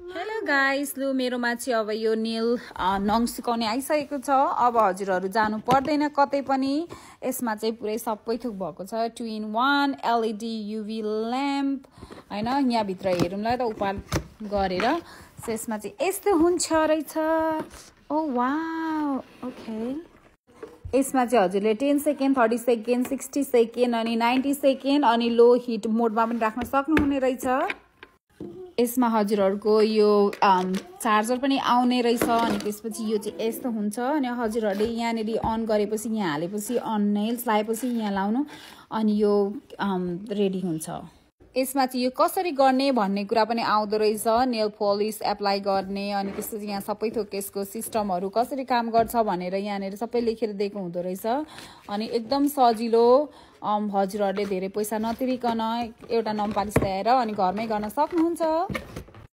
Hello guys, लु मेरोमा चाहिँ अब यो नेल नङ सुकाउने आइसकेको छ। अब हजुरहरू जानु पर्दैन कतै पनि। यसमा चाहिँ पुरै सबै थोक भएको छ। 2-in-1 LED UV ल्याम्प हैन। यहाँ भित्र हेरौँला त उपाल गरेर। सो यसमा चाहिँ यस्तो हुन्छ रहेछ। ओ वाउ, ओके। यसमा चाहिँ हजुरले 10 सेकेन्ड, 30 सेकेन्ड, 60 सेकेन्ड अनि 90 सेकेन्ड अनि लो हिट मोडमा पनि राख्न सक्नुहुने रहेछ। यसमा हजुरहरूको यो चार्जर पनि आउने रहेछ। अनि त्यसपछि यो चाहिँ यस्तो हुन्छ अनि हजुरहरूले यहाँनिर अन गरेपछि यहाँ हालेपछि अन नेल्स लगाएपछि यहाँ लाउनु अनि यो रेडी हुन्छ। यसमा चाहिँ यो कसरी गर्ने भन्ने कुरा पनि आउँदो रहेछ। नेल पलिस एप्लाई गर्ने अनि त्यसपछि यहाँ सबै थोक यसको सिस्टमहरू कसरी काम गर्छ भनेर यहाँनिर सबै लेखेर दिएको हुँदो रहेछ। अनि एकदम सजिलो, हजुरहरूले धेरै पैसा नतिरिकन एउटा नम पालिस ल्याएर अनि घरमै गर्न सक्नुहुन्छ।